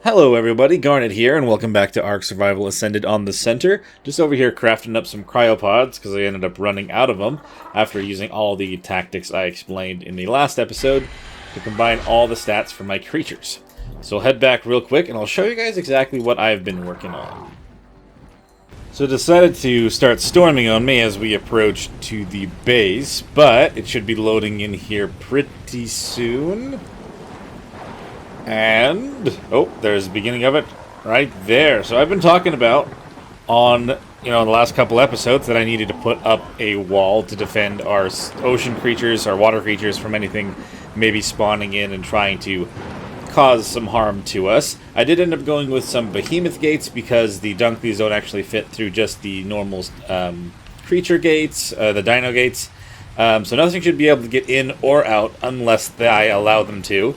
Hello everybody, Garnet here, and welcome back to Ark Survival Ascended on the Center. Just over here crafting up some cryopods, because I ended up running out of them after using all the tactics I explained in the last episode to combine all the stats for my creatures. So I'll head back real quick, and I'll show you guys exactly what I've been working on. So it decided to start storming on me as we approach to the base, but it should be loading in here pretty soon. And, oh, there's the beginning of it right there. So I've been talking about on, the last couple episodes that I needed to put up a wall to defend our ocean creatures, our water creatures from anything maybe spawning in and trying to cause some harm to us. I did end up going with some behemoth gates because the Dunkleys don't actually fit through just the normal creature gates, the dino gates. So nothing should be able to get in or out unless I allow them to.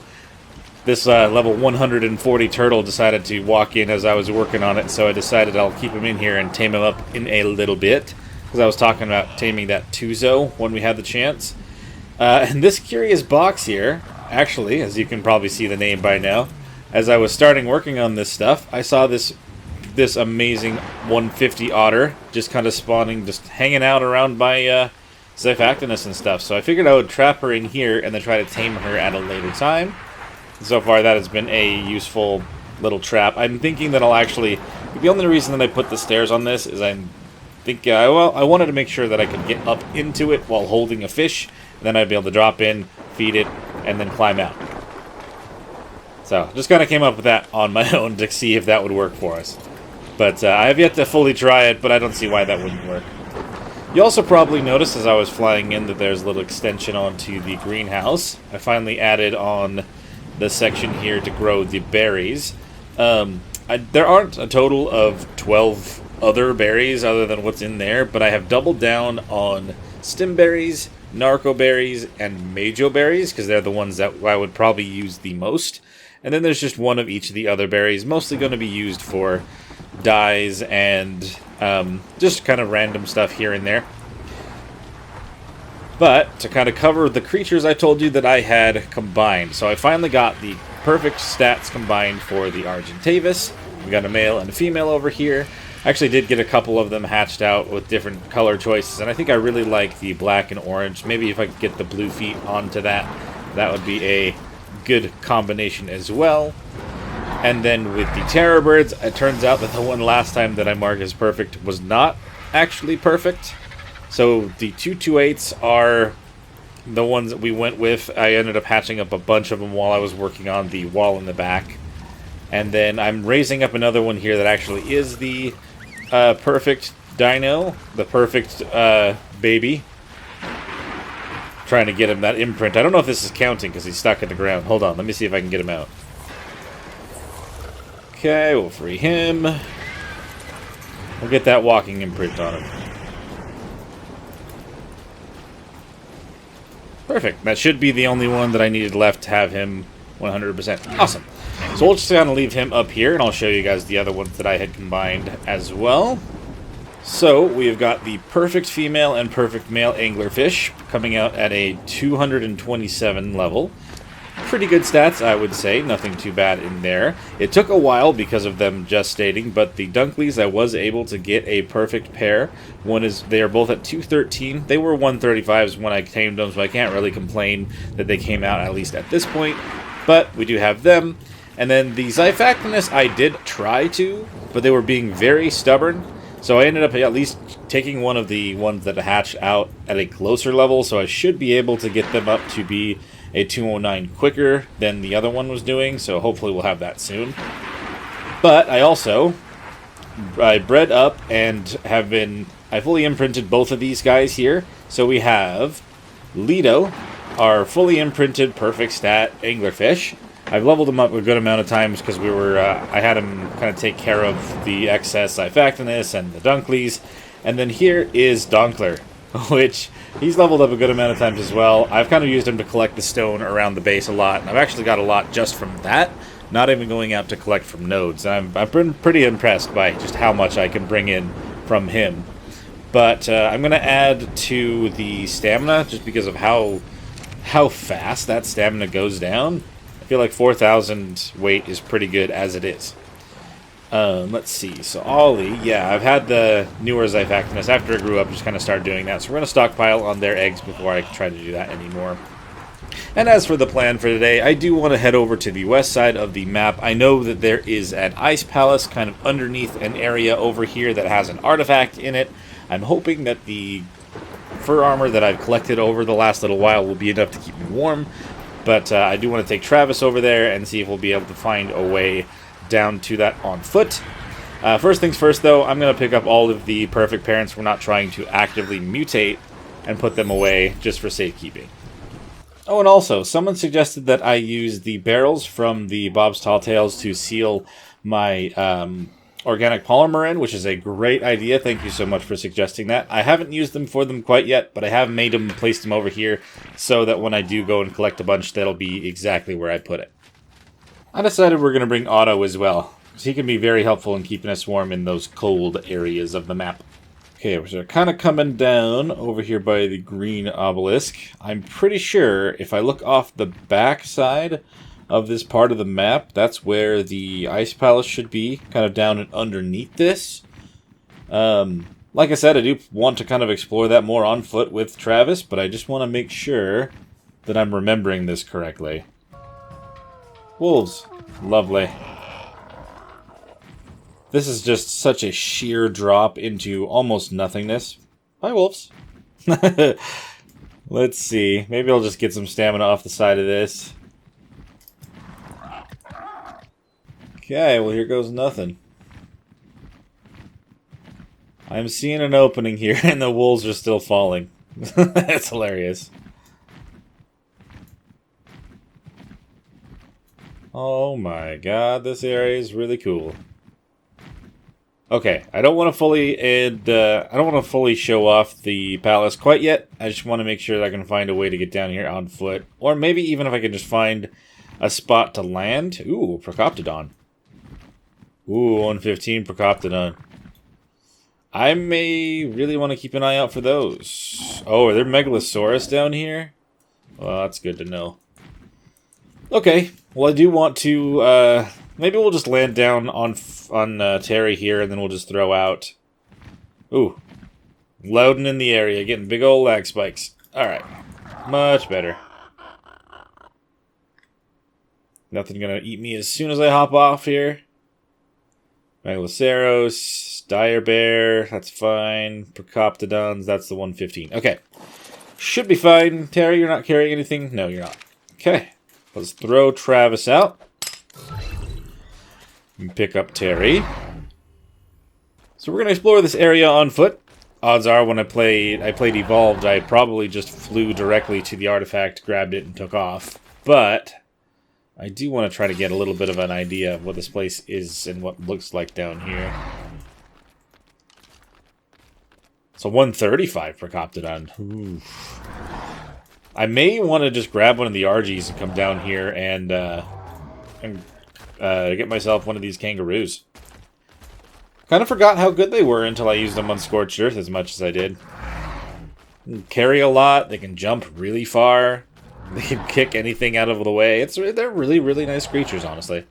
This level 140 turtle decided to walk in as I was working on it, so I decided I'll keep him in here and tame him up in a little bit, because I was talking about taming that Tuzo when we had the chance. And this curious box here, actually, as you can probably see the name by now, as I was starting working on this stuff, I saw this amazing 150 otter just kind of spawning, just hanging out around by Xiphactinus and stuff. So I figured I would trap her in here and then try to tame her at a later time. So far, that has been a useful little trap. I'm thinking that I'll actually... The only reason that I put the stairs on this is I wanted to make sure that I could get up into it while holding a fish. And then I'd be able to drop in, feed it, and then climb out. So, just kind of came up with that on my own to see if that would work for us. But I have yet to fully try it, but I don't see why that wouldn't work. You also probably noticed as I was flying in that there's a little extension onto the greenhouse. I finally added on the section here to grow the berries. There aren't a total of 12 other berries other than what's in there, but I have doubled down on stimberries, narcoberries, and majoberries, because they're the ones that I would probably use the most. And then there's just one of each of the other berries, mostly going to be used for dyes and just kind of random stuff here and there. But, to kind of cover the creatures I told you that I had combined. So I finally got the perfect stats combined for the Argentavis. We got a male and a female over here. I actually did get a couple of them hatched out with different color choices, and I think I really like the black and orange. Maybe if I could get the blue feet onto that, that would be a good combination as well. And then with the Terror Birds, it turns out that the one last time that I marked as perfect was not actually perfect. So the 228s are the ones that we went with. I ended up hatching up a bunch of them while I was working on the wall in the back. And then I'm raising up another one here that actually is the perfect dino, the perfect baby. Trying to get him that imprint. I don't know if this is counting because he's stuck in the ground. Hold on, let me see if I can get him out. Okay, we'll free him. We'll get that walking imprint on him. Perfect. That should be the only one that I needed left to have him 100%. Awesome. So we'll just kind of leave him up here, and I'll show you guys the other ones that I had combined as well. So we have got the perfect female and perfect male anglerfish coming out at a 227 level. Pretty good stats, I would say. Nothing too bad in there. It took a while because of them gestating, but the Dunkleys, I was able to get a perfect pair. They are both at 213. They were 135s when I tamed them, so I can't really complain that they came out, at least at this point. But we do have them. And then the Xiphactinus, I did try to, but they were being very stubborn. So I ended up at least taking one of the ones that hatch out at a closer level, so I should be able to get them up to be a 209 quicker than the other one was doing, so hopefully we'll have that soon. But I bred up and I fully imprinted both of these guys here. So we have Lido, our fully imprinted perfect stat anglerfish. I've leveled him up a good amount of times because I had him kind of take care of the excess Xiphactinus and the Dunkleys. And then here is Donkler, which he's leveled up a good amount of times as well. I've kind of used him to collect the stone around the base a lot. I've actually got a lot just from that, not even going out to collect from nodes. And I've been pretty impressed by just how much I can bring in from him. But I'm going to add to the stamina just because of how fast that stamina goes down. feel like 4,000 weight is pretty good as it is. Let's see. So Ollie, yeah, I've had the newer Xiphactinus. After I grew up, just kind of started doing that. So we're going to stockpile on their eggs before I try to do that anymore. And as for the plan for today, I do want to head over to the west side of the map. I know that there is an ice palace kind of underneath an area over here that has an artifact in it. I'm hoping that the fur armor that I've collected over the last little while will be enough to keep me warm. But I do want to take Travis over there and see if we'll be able to find a way down to that on foot. First things first, though, I'm going to pick up all of the perfect parents. We're not trying to actively mutate and put them away just for safekeeping. Oh, and also, someone suggested that I use the barrels from the Bob's Tall Tales to seal my organic polymer in, which is a great idea. Thank you so much for suggesting that. I haven't used them for them quite yet, but I have made them, placed them over here, so that when I do go and collect a bunch, that'll be exactly where I put it. I decided we're going to bring Otto as well, because he can be very helpful in keeping us warm in those cold areas of the map. Okay, we're kind of coming down over here by the green obelisk. I'm pretty sure if I look off the back side of this part of the map, that's where the ice palace should be, kind of down and underneath this. Like I said, I do want to kind of explore that more on foot with Travis, but I just want to make sure that I'm remembering this correctly. Wolves. Lovely. This is just such a sheer drop into almost nothingness. Bye, wolves. Let's see. Maybe I'll just get some stamina off the side of this. Okay, well, here goes nothing. I'm seeing an opening here, and the wolves are still falling. That's hilarious. Oh my god, this area is really cool. Okay, I don't want to fully show off the palace quite yet. I just want to make sure that I can find a way to get down here on foot, or maybe even if I can just find a spot to land. Ooh, Procoptodon. Ooh, 115 Procoptodon. I may really want to keep an eye out for those. Oh, are there Megalosaurus down here? Well, that's good to know. Okay, well, I do want to, maybe we'll just land down on Terry here, and then we'll just throw out... Ooh. Loading in the area, getting big old lag spikes. Alright. Much better. Nothing gonna eat me as soon as I hop off here. Megaloceros, Dire Bear, that's fine. Procoptodons, that's the 115. Okay. Should be fine. Terry, you're not carrying anything? No, you're not. Okay. Let's throw Travis out. And pick up Terry. So we're going to explore this area on foot. Odds are when I played Evolved, I probably just flew directly to the artifact, grabbed it, and took off. But I do want to try to get a little bit of an idea of what this place is and what it looks like down here. It's a 135 Procoptodon. Ooh. I may want to just grab one of the RGs and come down here and get myself one of these kangaroos. Kind of forgot how good they were until I used them on Scorched Earth as much as I did. They can carry a lot, they can jump really far, they can kick anything out of the way. They're really, really nice creatures, honestly.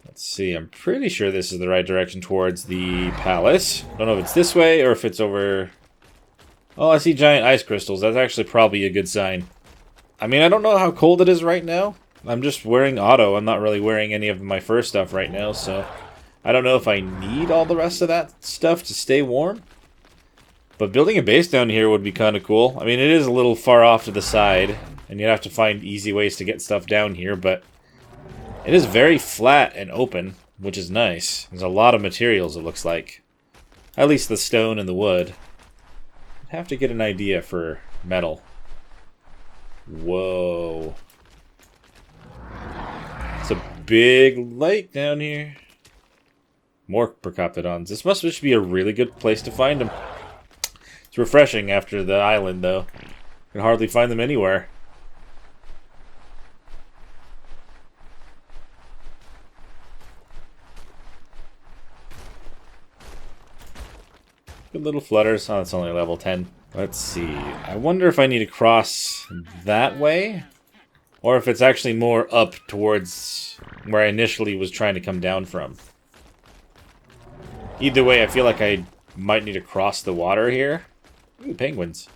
Let's see, I'm pretty sure this is the right direction towards the palace. Don't know if it's this way or if it's over... Oh, I see giant ice crystals. That's actually probably a good sign. I mean, I don't know how cold it is right now. I'm just wearing Auto. I'm not really wearing any of my fur stuff right now, so... I don't know if I need all the rest of that stuff to stay warm. But building a base down here would be kind of cool. I mean, it is a little far off to the side, and you'd have to find easy ways to get stuff down here, but... It is very flat and open, which is nice. There's a lot of materials, it looks like. At least the stone and the wood. Have to get an idea for metal. Whoa. It's a big lake down here. More Procoptodons. This must just be a really good place to find them. It's refreshing after the island, though. You can hardly find them anywhere. Good little flutters. Oh, it's only level 10. Let's see. I wonder if I need to cross that way, or if it's actually more up towards where I initially was trying to come down from. Either way, I feel like I might need to cross the water here. Ooh, penguins.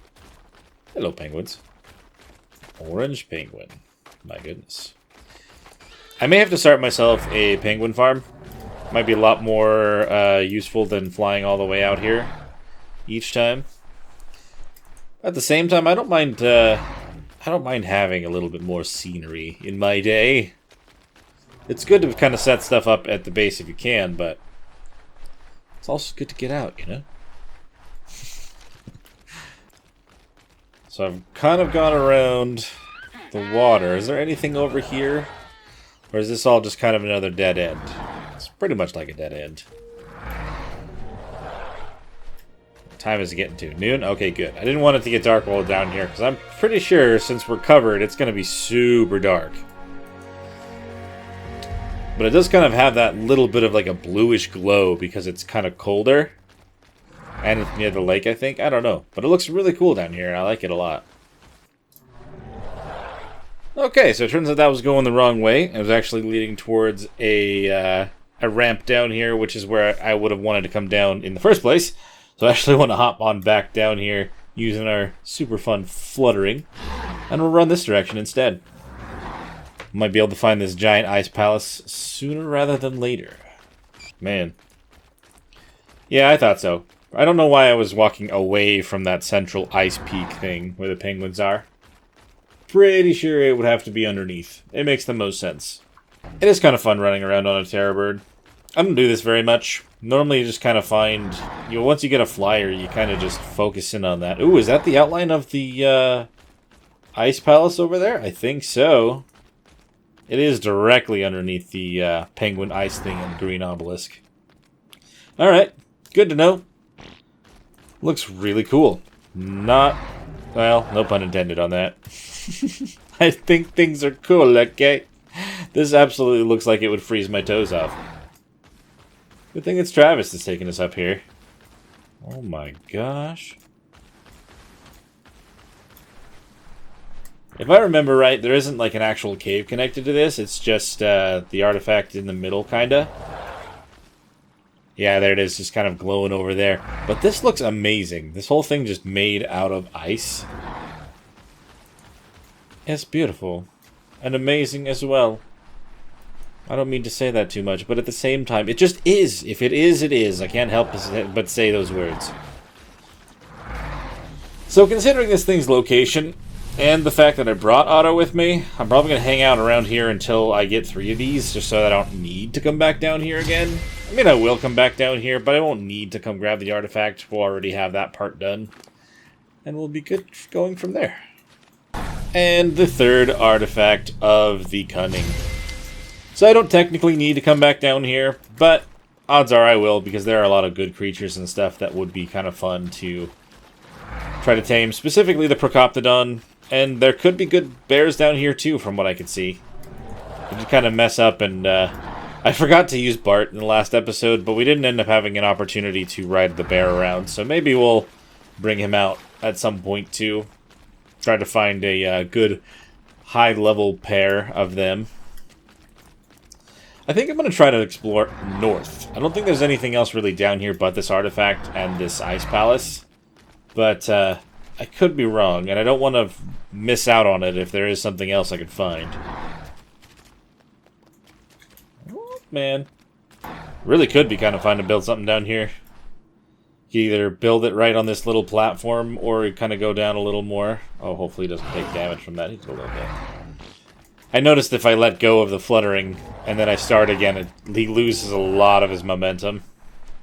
Hello, penguins. Orange penguin. My goodness. I may have to start myself a penguin farm. Might be a lot more useful than flying all the way out here each time. At the same time, I don't mind having a little bit more scenery in my day. It's good to kind of set stuff up at the base if you can, but it's also good to get out, you know? So I've kind of gone around the water. Is there anything over here? Or is this all just kind of another dead end? It's pretty much like a dead end. What time is it getting to? Noon? Okay, good. I didn't want it to get dark while down here, because I'm pretty sure, since we're covered, it's going to be super dark. But it does kind of have that little bit of like a bluish glow, because it's kind of colder. And it's near the lake, I think. I don't know. But it looks really cool down here, and I like it a lot. Okay, so it turns out that was going the wrong way. It was actually leading towards a ramp down here, which is where I would have wanted to come down in the first place. So I actually want to hop on back down here using our super fun fluttering. And we'll run this direction instead. Might be able to find this giant ice palace sooner rather than later. Man. Yeah, I thought so. I don't know why I was walking away from that central ice peak thing where the penguins are. Pretty sure it would have to be underneath. It makes the most sense. It is kind of fun running around on a terror bird. I don't do this very much. Normally you just kind of find, you know, once you get a flyer, you kind of just focus in on that. Ooh, is that the outline of the ice palace over there? I think so. It is directly underneath the penguin ice thing and green obelisk. Alright, good to know. Looks really cool. Not, well, no pun intended on that. I think things are cool, okay? This absolutely looks like it would freeze my toes off. Good thing it's Travis that's taking us up here. Oh my gosh. If I remember right, there isn't like an actual cave connected to this. It's just the artifact in the middle, kinda. Yeah, there it is, just kind of glowing over there. But this looks amazing. This whole thing just made out of ice. It's beautiful. And amazing as well. I don't mean to say that too much, but at the same time, it just is. If it is, it is. I can't help but say those words. So considering this thing's location, and the fact that I brought Otto with me, I'm probably going to hang out around here until I get 3 of these, just so that I don't need to come back down here again. I mean, I will come back down here, but I won't need to come grab the artifact. We'll already have that part done. And we'll be good going from there. And the third artifact of the Cunning. So I don't technically need to come back down here, but odds are I will, because there are a lot of good creatures and stuff that would be kind of fun to try to tame. Specifically the Procoptodon. And there could be good bears down here too, from what I could see. It just kind of mess up, and I forgot to use Bart in the last episode, but we didn't end up having an opportunity to ride the bear around, so maybe we'll bring him out at some point too. Try to find a good high-level pair of them. I think I'm going to try to explore north. I don't think there's anything else really down here but this artifact and this ice palace, but I could be wrong, and I don't want to miss out on it if there is something else I could find. Oh, man. Really could be kind of fun to build something down here. You either build it right on this little platform, or you kind of go down a little more. Oh, hopefully he doesn't take damage from that. He did a little bit. I noticed if I let go of the fluttering, and then I start again, he loses a lot of his momentum,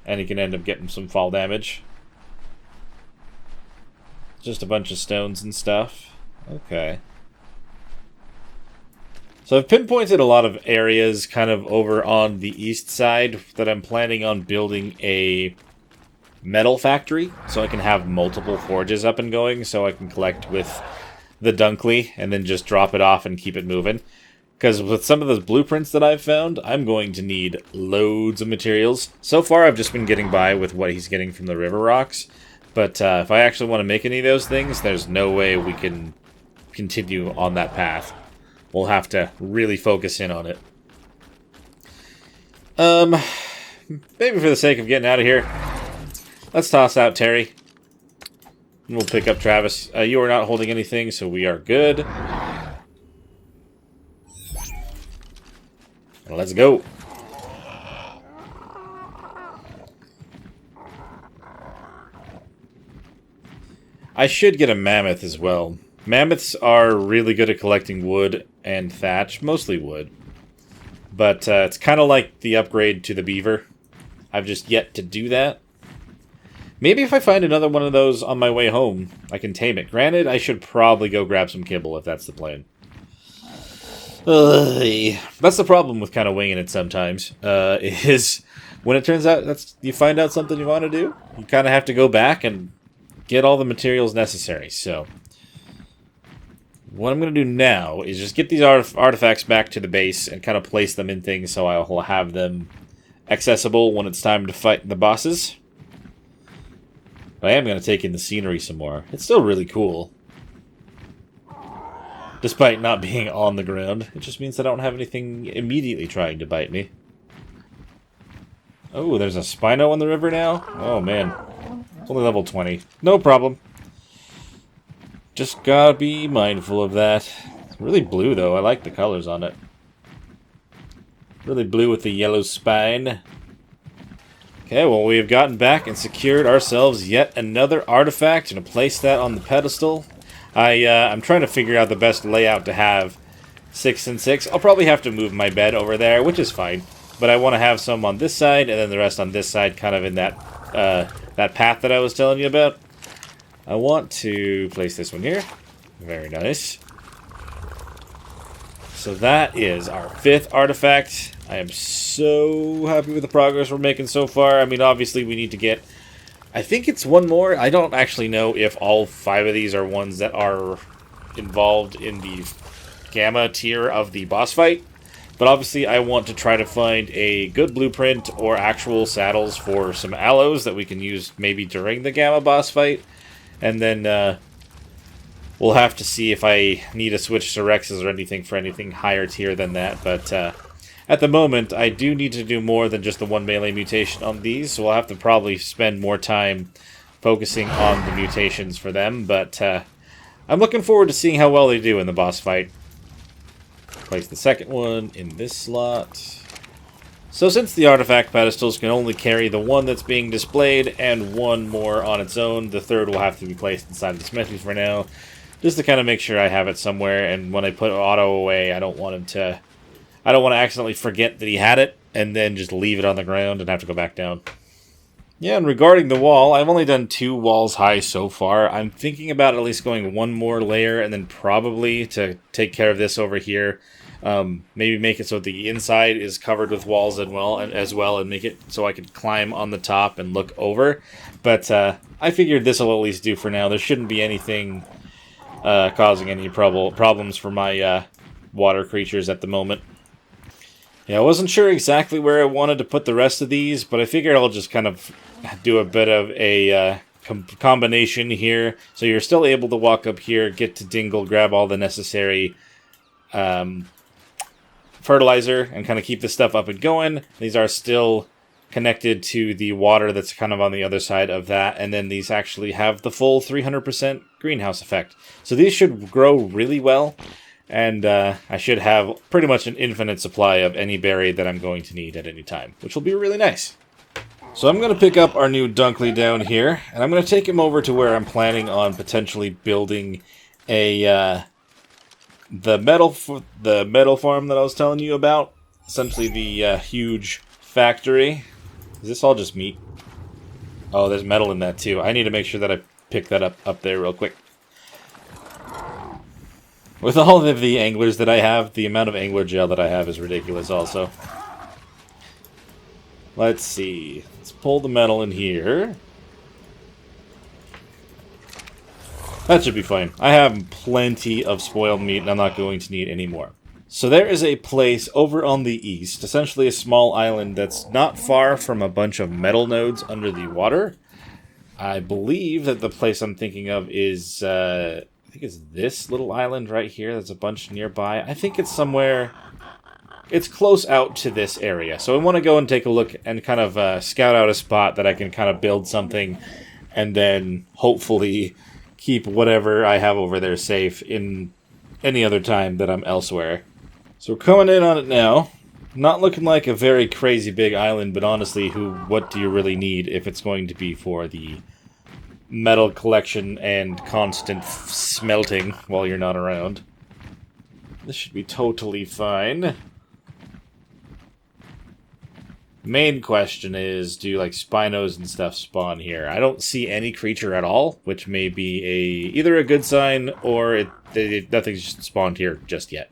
and he can end up getting some fall damage. Just a bunch of stones and stuff. Okay. So I've pinpointed a lot of areas kind of over on the east side that I'm planning on building a metal factory, so I can have multiple forges up and going, so I can collect with the Dunkley and then just drop it off and keep it moving. Because with some of those blueprints that I've found, I'm going to need loads of materials. So far I've just been getting by with what he's getting from the river rocks, But if I actually want to make any of those things, there's no way we can continue on that path. We'll have to really focus in on it. Maybe for the sake of getting out of here, let's toss out Terry. And we'll pick up Travis. You are not holding anything, so we are good. Let's go. I should get a mammoth as well. Mammoths are really good at collecting wood and thatch, mostly wood. But it's kind of like the upgrade to the beaver. I've just yet to do that. Maybe if I find another one of those on my way home, I can tame it. Granted, I should probably go grab some kibble if that's the plan. That's the problem with kind of winging it sometimes, is when it turns out you find out something you want to do, you kind of have to go back and get all the materials necessary. So what I'm going to do now is just get these artifacts back to the base and kind of place them in things so I'll have them accessible when it's time to fight the bosses. But I am going to take in the scenery some more. It's still really cool. Despite not being on the ground. It just means I don't have anything immediately trying to bite me. Oh, there's a Spino on the river now? Oh, man. It's only level 20. No problem. Just gotta be mindful of that. It's really blue, though. I like the colors on it. Really blue with the yellow spine. Okay, well, we have gotten back and secured ourselves yet another artifact and place that on the pedestal. I'm trying to figure out the best layout to have 6 and 6. I'll probably have to move my bed over there, which is fine. But I want to have some on this side and then the rest on this side, kind of in that that path that I was telling you about. I want to place this one here. Very nice. So that is our 5th artifact. I am so happy with the progress we're making so far. I mean, obviously we need to get... I think it's one more. I don't actually know if all 5 of these are ones that are involved in the Gamma tier of the boss fight. But obviously I want to try to find a good blueprint or actual saddles for some aloes that we can use maybe during the Gamma boss fight. And then we'll have to see if I need to switch to Rexes or anything for anything higher tier than that. But at the moment, I do need to do more than just the 1 melee mutation on these. So we'll have to probably spend more time focusing on the mutations for them. But I'm looking forward to seeing how well they do in the boss fight. Place the second one in this slot. So since the artifact pedestals can only carry the one that's being displayed and one more on its own, the third will have to be placed inside the smithy for now, just to kind of make sure I have it somewhere. And when I put Otto away, I don't want to accidentally forget that he had it and then just leave it on the ground and have to go back down. Yeah, and regarding the wall, I've only done 2 walls high so far. I'm thinking about at least going 1 more layer and then probably to take care of this over here. Maybe make it so the inside is covered with walls as well, and make it so I can climb on the top and look over. But I figured this will at least do for now. There shouldn't be anything causing any problems for my water creatures at the moment. Yeah, I wasn't sure exactly where I wanted to put the rest of these, but I figured I'll just kind of do a bit of a combination here. So you're still able to walk up here, get to Dingle, grab all the necessary fertilizer, and kind of keep this stuff up and going. These are still connected to the water that's kind of on the other side of that, and then these actually have the full 300% greenhouse effect. So these should grow really well. And I should have pretty much an infinite supply of any berry that I'm going to need at any time, which will be really nice. So I'm going to pick up our new Dunkley down here, and I'm going to take him over to where I'm planning on potentially building a the metal farm that I was telling you about. Essentially the huge factory. Is this all just meat? Oh, there's metal in that too. I need to make sure that I pick that up there real quick. With all of the anglers that I have, the amount of angler gel that I have is ridiculous also. Let's see. Let's pull the metal in here. That should be fine. I have plenty of spoiled meat, and I'm not going to need any more. So there is a place over on the east, essentially a small island that's not far from a bunch of metal nodes under the water. I believe that the place I'm thinking of is, I think it's this little island right here. There's a bunch nearby. I think it's somewhere... It's close out to this area. So I want to go and take a look and kind of scout out a spot that I can kind of build something and then hopefully keep whatever I have over there safe in any other time that I'm elsewhere. So we're coming in on it now. Not looking like a very crazy big island, but honestly, what do you really need if it's going to be for the metal collection and constant smelting while you're not around? This should be totally fine. Main question is, do like Spinos and stuff spawn here? I don't see any creature at all, which may be either a good sign or nothing's spawned here just yet.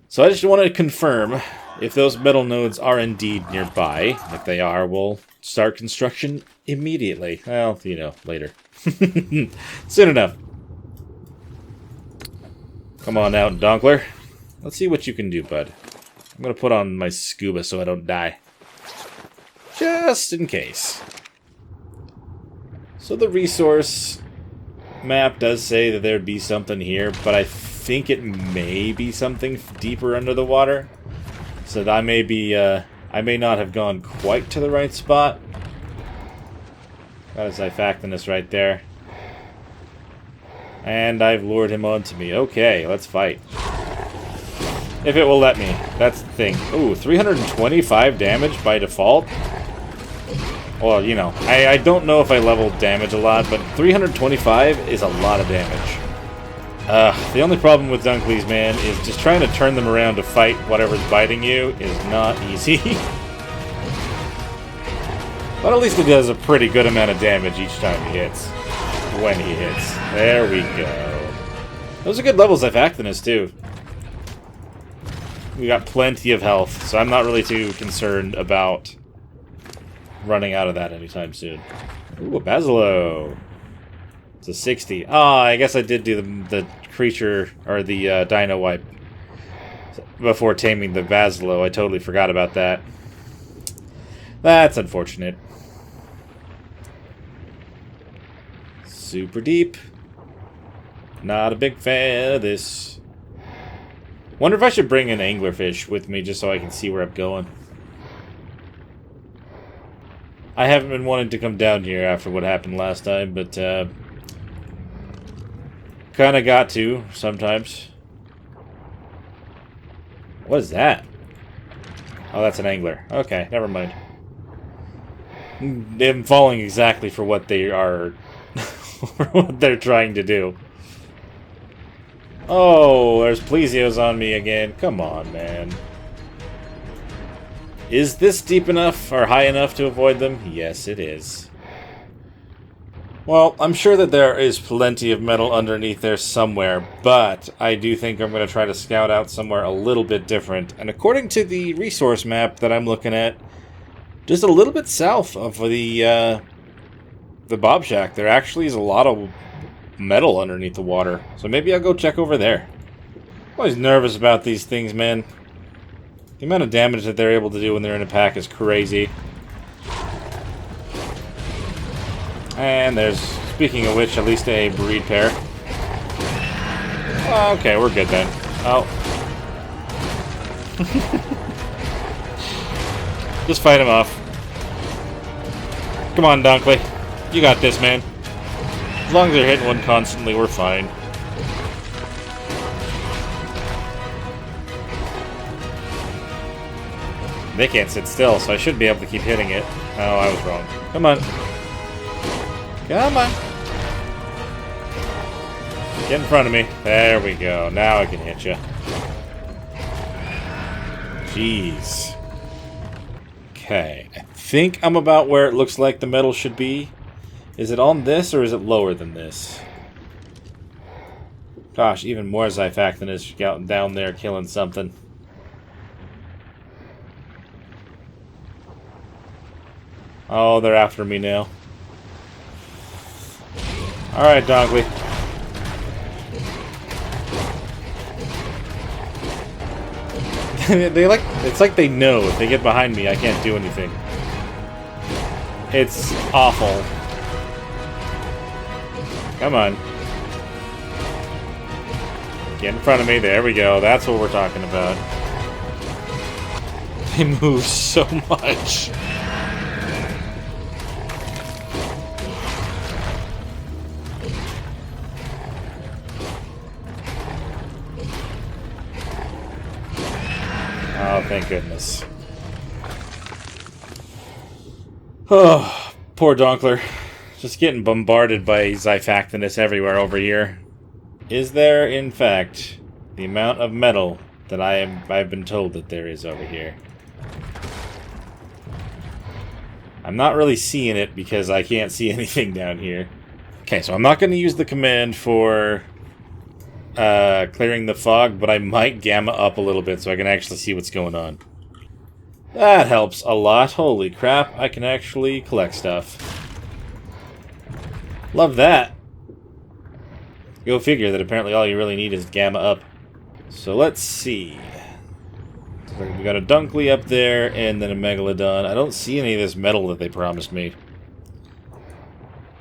So I just want to confirm if those metal nodes are indeed nearby. If they are, we'll start construction immediately. Well, you know, later. Soon enough. Come on out, Donkler. Let's see what you can do, bud. I'm going to put on my scuba so I don't die. Just in case. So the resource map does say that there'd be something here, but I think it may be something deeper under the water. So that I may not have gone quite to the right spot. Got a Xiphactinus right there. And I've lured him onto me. Okay, let's fight. If it will let me. That's the thing. Ooh, 325 damage by default? Well, you know, I don't know if I leveled damage a lot, but 325 is a lot of damage. The only problem with Dunkleys, man, is just trying to turn them around to fight whatever's biting you is not easy. But at least it does a pretty good amount of damage each time he hits. When he hits. There we go. Those are good levels of Xiphactinus, too. We got plenty of health, so I'm not really too concerned about running out of that anytime soon. Ooh, a Basilo. It's a 60. Oh, I guess I did do the creature, or the dino wipe before taming the Basilo. I totally forgot about that. That's unfortunate. Super deep. Not a big fan of this. Wonder if I should bring an anglerfish with me just so I can see where I'm going. I haven't been wanting to come down here after what happened last time, but kind of got to sometimes. What is that? Oh, that's an angler. Okay, never mind. I'm falling exactly for what they are, for what they're trying to do. Oh, there's plesios on me again. Come on, man. Is this deep enough or high enough to avoid them? Yes, it is. Well, I'm sure that there is plenty of metal underneath there somewhere, but I do think I'm going to try to scout out somewhere a little bit different. And according to the resource map that I'm looking at, just a little bit south of the Bob Shack, there actually is a lot of metal underneath the water. So maybe I'll go check over there. I'm always nervous about these things, man. The amount of damage that they're able to do when they're in a pack is crazy. And there's, speaking of which, at least a breed pair. Oh, okay, we're good then. Oh. Just fight him off. Come on, Dunkley. You got this, man. As long as they're hitting one constantly, we're fine. They can't sit still, so I should be able to keep hitting it. Oh, I was wrong. Come on. Come on. Get in front of me. There we go. Now I can hit you. Jeez. Okay. I think I'm about where it looks like the metal should be. Is it on this, or is it lower than this? Gosh, even more Xiphactinus out down there killing something. Oh, they're after me now. Alright, Dongley. It's like they know if they get behind me, I can't do anything. It's awful. Come on. Get in front of me. There we go. That's what we're talking about. They move so much. Oh, thank goodness. Oh, poor Donkler. Just getting bombarded by Zyphactinus everywhere over here. Is there, in fact, the amount of metal that I've been told that there is over here? I'm not really seeing it because I can't see anything down here. Okay, so I'm not going to use the command for clearing the fog, but I might gamma up a little bit so I can actually see what's going on. That helps a lot. Holy crap, I can actually collect stuff. Love that. Go figure that apparently all you really need is gamma up. So let's see. We got a Dunkley up there and then a Megalodon. I don't see any of this metal that they promised me.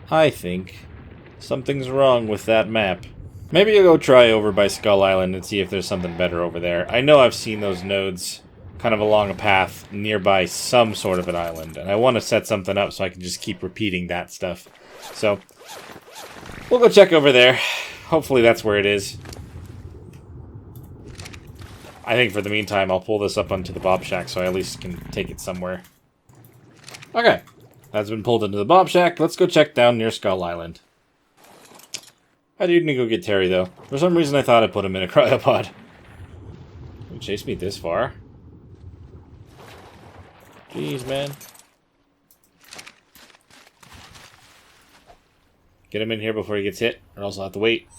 I think something's wrong with that map. Maybe I'll go try over by Skull Island and see if there's something better over there. I know I've seen those nodes kind of along a path nearby some sort of an island, and I want to set something up so I can just keep repeating that stuff. So, we'll go check over there. Hopefully that's where it is. I think for the meantime, I'll pull this up onto the Bob Shack so I at least can take it somewhere. Okay, that's been pulled into the Bob Shack. Let's go check down near Skull Island. I do need to go get Terry, though. For some reason, I thought I put him in a cryopod. He chased me this far. Jeez, man. Get him in here before he gets hit, or else I'll have to wait.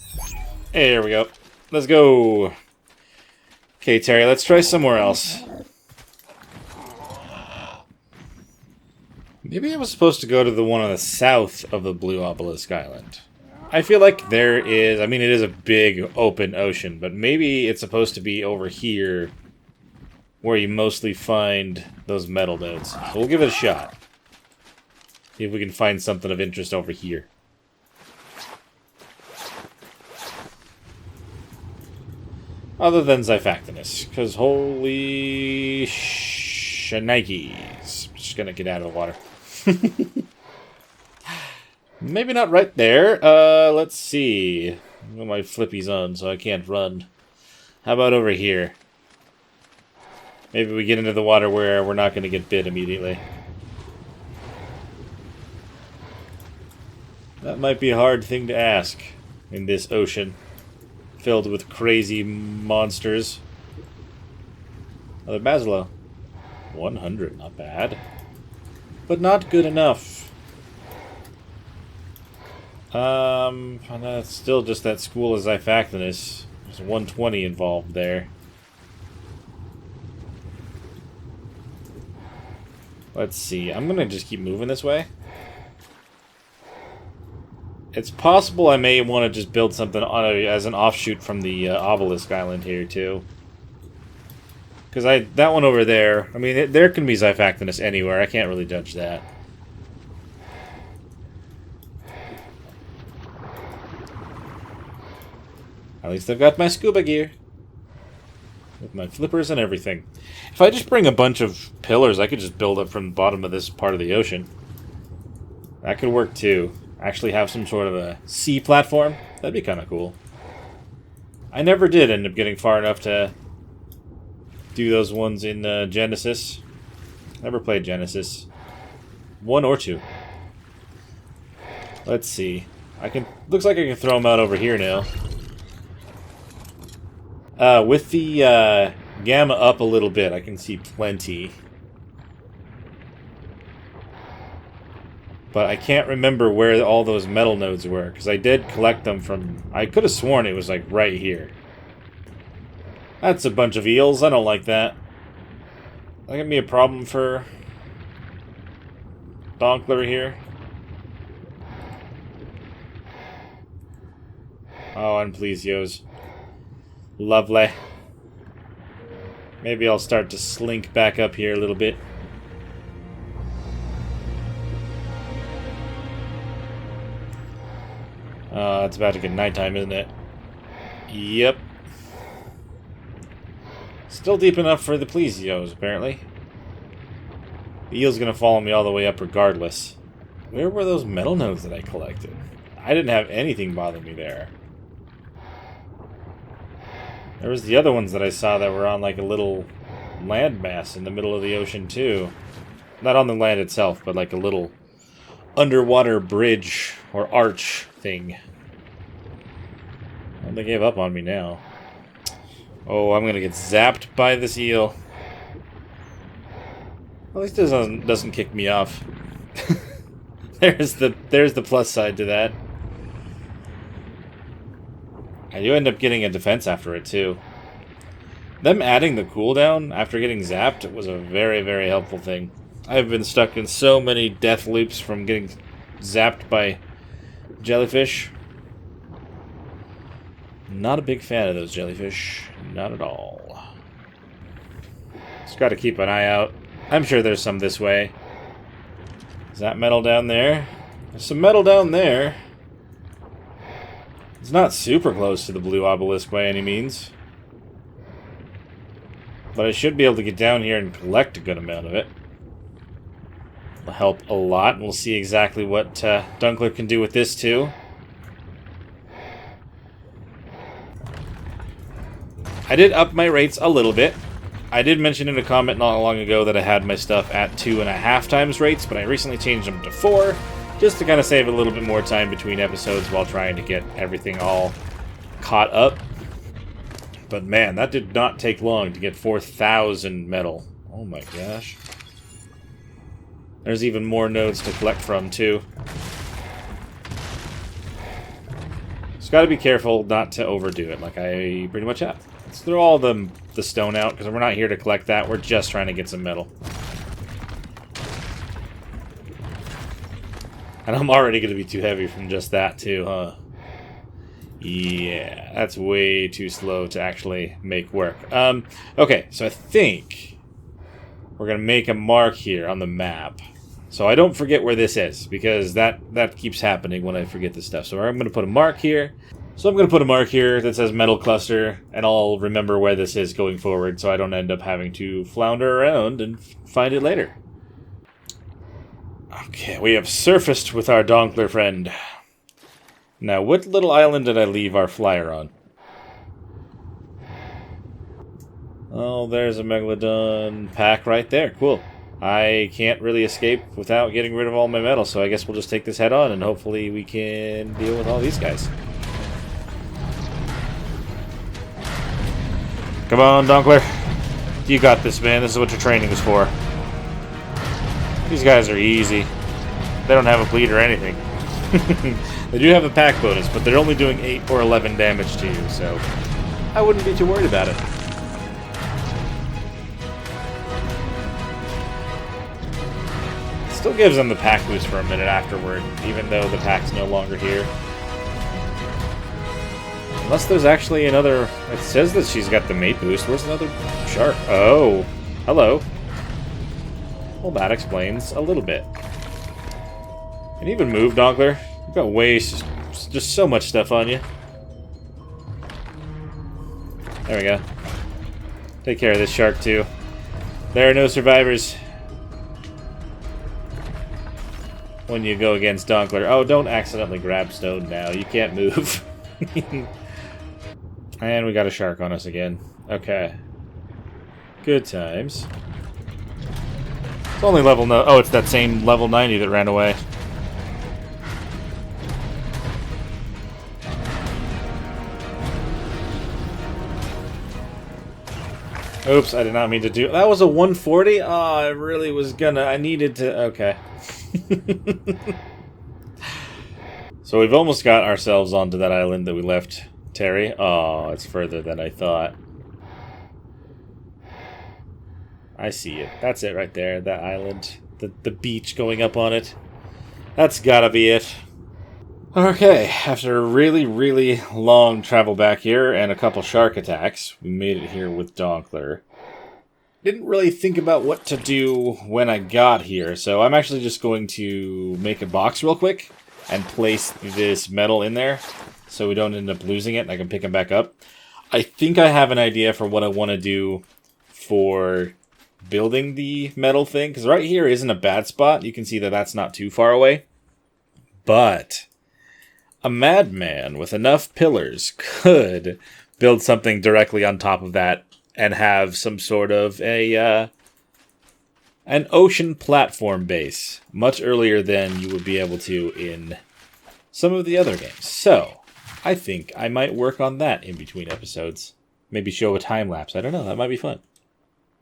There we go. Let's go. Okay, Terry, let's try somewhere else. Maybe I was supposed to go to the one on the south of the Blue Obelisk Island. I feel like there is... I mean, it is a big open ocean, but maybe it's supposed to be over here where you mostly find those metal nodes. So we'll give it a shot. See if we can find something of interest over here. Other than Zyphactinus, because holy shnikes. Just gonna get out of the water. Maybe not right there. Let's see. I've got my flippies on, so I can't run. How about over here? Maybe we get into the water where we're not going to get bit immediately. That might be a hard thing to ask in this ocean filled with crazy monsters. Another Basilo. 100, not bad. But not good enough. That's still just that school of Zyphactinus. There's 120 involved there. Let's see. I'm gonna just keep moving this way. It's possible I may want to just build something as an offshoot from the Obelisk Island here, too. Because that one over there, I mean, there can be Zyphactinus anywhere. I can't really judge that. At least I've got my scuba gear. With my flippers and everything. If I just bring a bunch of pillars, I could just build up from the bottom of this part of the ocean. That could work too. Actually have some sort of a sea platform. That'd be kind of cool. I never did end up getting far enough to do those ones in Genesis. Never played Genesis. 1 or 2. Let's see. Looks like I can throw them out over here now. With the gamma up a little bit, I can see plenty. But I can't remember where all those metal nodes were, because I did collect them from... I could have sworn it was, like, right here. That's a bunch of eels. I don't like that. That can be a problem for Donkler here. Oh, and please, Yos. Lovely. Maybe I'll start to slink back up here a little bit. It's about to get nighttime, isn't it? Yep. Still deep enough for the plesios, apparently. The eel's gonna follow me all the way up regardless. Where were those metal nodes that I collected? I didn't have anything bother me there. There was the other ones that I saw that were on like a little landmass in the middle of the ocean too. Not on the land itself, but like a little underwater bridge or arch thing. Well, they gave up on me now. Oh, I'm gonna get zapped by this eel. At least this doesn't kick me off. there's the plus side to that. And you end up getting a defense after it too. Them adding the cooldown after getting zapped was a very, very helpful thing. I've been stuck in so many death loops from getting zapped by jellyfish. Not a big fan of those jellyfish. Not at all. Just got to keep an eye out. I'm sure there's some this way. Is that metal down there? There's some metal down there. It's not super close to the blue obelisk by any means. But I should be able to get down here and collect a good amount of it. Will help a lot, and we'll see exactly what Dunkler can do with this too. I did up my rates a little bit. I did mention in a comment not long ago that I had my stuff at 2.5 times rates, but I recently changed them to 4, just to kind of save a little bit more time between episodes while trying to get everything all caught up. But man, that did not take long to get 4,000 metal. Oh my gosh. There's even more nodes to collect from, too. Just gotta be careful not to overdo it, like I pretty much have. Let's throw all the stone out, because we're not here to collect that. We're just trying to get some metal. And I'm already going to be too heavy from just that, too, huh? Yeah, that's way too slow to actually make work. Okay, so I think we're going to make a mark here on the map. So I don't forget where this is, because that keeps happening when I forget this stuff. So I'm going to put a mark here. So I'm going to put a mark here that says metal cluster, and I'll remember where this is going forward so I don't end up having to flounder around and find it later. Okay, we have surfaced with our Donkler friend. Now, what little island did I leave our flyer on? Oh, there's a Megalodon pack right there. Cool. I can't really escape without getting rid of all my metal, so I guess we'll just take this head on, and hopefully we can deal with all these guys. Come on, Donkler. You got this, man. This is what your training is for. These guys are easy. They don't have a bleed or anything. They do have a pack bonus, but they're only doing 8 or 11 damage to you, so I wouldn't be too worried about it. Still gives them the pack boost for a minute afterward, even though the pack's no longer here. Unless there's actually another... It says that she's got the mate boost. Where's another shark? Oh, hello. Well, that explains a little bit. Can you even move, Donkler? You've got just so much stuff on you. There we go. Take care of this shark, too. There are no survivors when you go against Donkler. Oh, don't accidentally grab stone now. You can't move. And we got a shark on us again. Okay. Good times. It's only level no. Oh, it's that same level 90 that ran away. Oops, I did not mean to do... That was a 140? Oh, I really was gonna... I needed to... Okay. So we've almost got ourselves onto that island that we left Terry. Oh, it's further than I thought. I see it. That's it right there, that island. The beach going up on it. That's gotta be it. Okay, after a really, really long travel back here and a couple shark attacks, we made it here with Donkler. Didn't really think about what to do when I got here, so I'm actually just going to make a box real quick. and place this metal in there so we don't end up losing it and I can pick them back up. I think I have an idea for what I want to do for building the metal thing, because right here isn't a bad spot. You can see that that's not too far away. But a madman with enough pillars could build something directly on top of that and have some sort of an ocean platform base much earlier than you would be able to in some of the other games. So I think I might work on that in between episodes. Maybe show a time lapse. I don't know. That might be fun.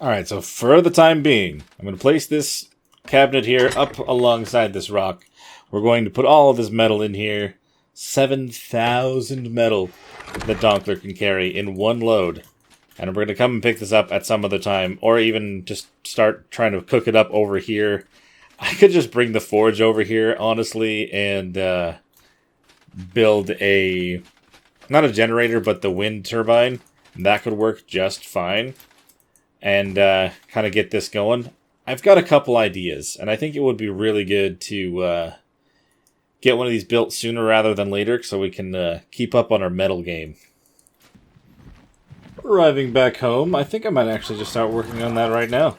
Alright, so for the time being, I'm going to place this cabinet here up alongside this rock. We're going to put all of this metal in here. 7,000 metal that Donkler can carry in one load. And we're going to come and pick this up at some other time, or even just start trying to cook it up over here. I could just bring the forge over here, honestly, and build not a generator, but the wind turbine. That could work just fine. And kind of get this going. I've got a couple ideas, and I think it would be really good to get one of these built sooner rather than later, so we can keep up on our metal game. Arriving back home, I think I might actually just start working on that right now.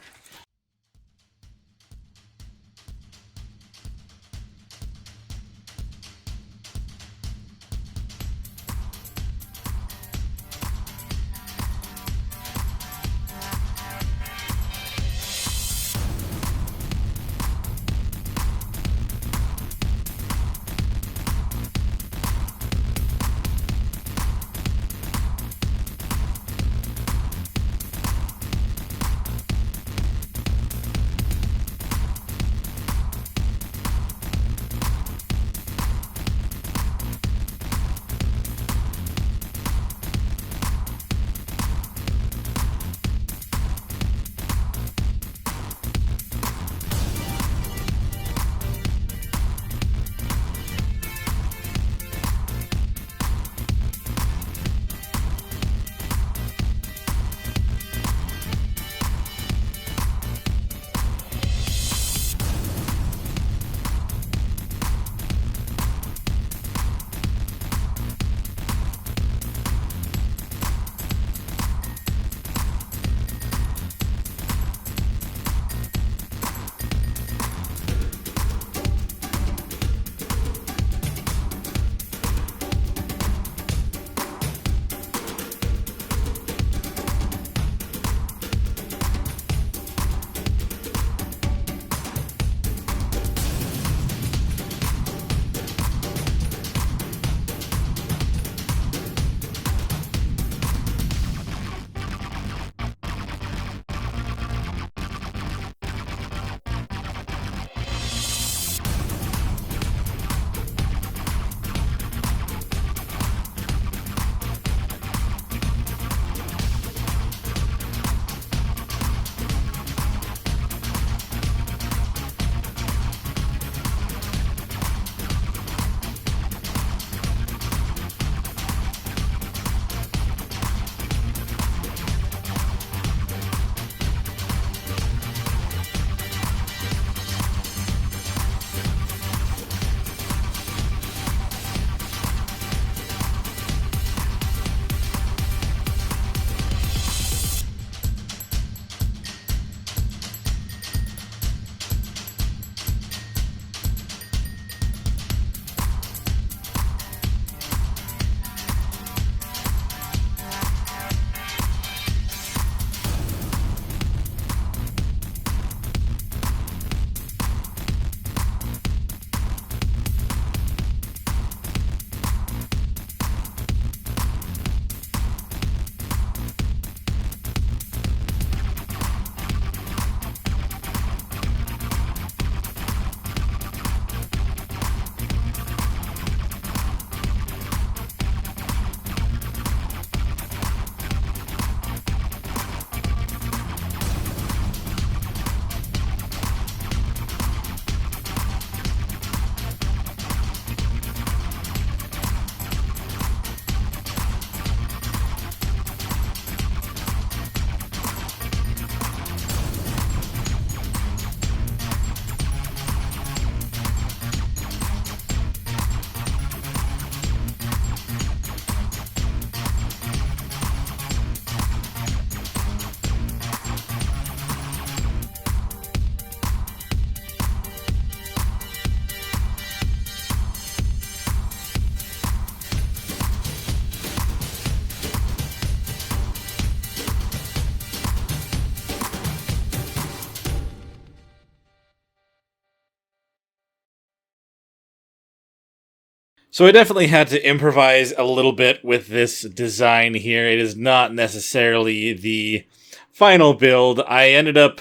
So I definitely had to improvise a little bit with this design here. It is not necessarily the final build. I ended up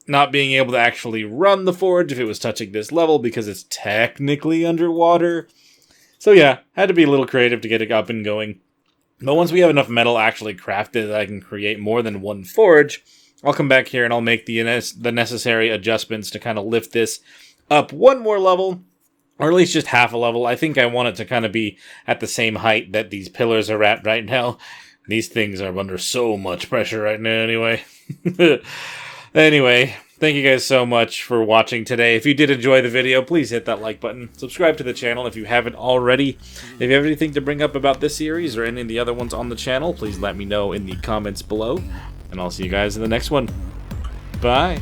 not being able to actually run the forge if it was touching this level because it's technically underwater. So yeah, had to be a little creative to get it up and going. But once we have enough metal actually crafted that I can create more than one forge, I'll come back here and I'll make the necessary adjustments to kind of lift this up one more level, or at least just half a level. I think I want it to kind of be at the same height that these pillars are at right now. These things are under so much pressure right now anyway. Anyway, thank you guys so much for watching today. If you did enjoy the video, please hit that like button. Subscribe to the channel if you haven't already. If you have anything to bring up about this series or any of the other ones on the channel, please let me know in the comments below. And I'll see you guys in the next one. Bye.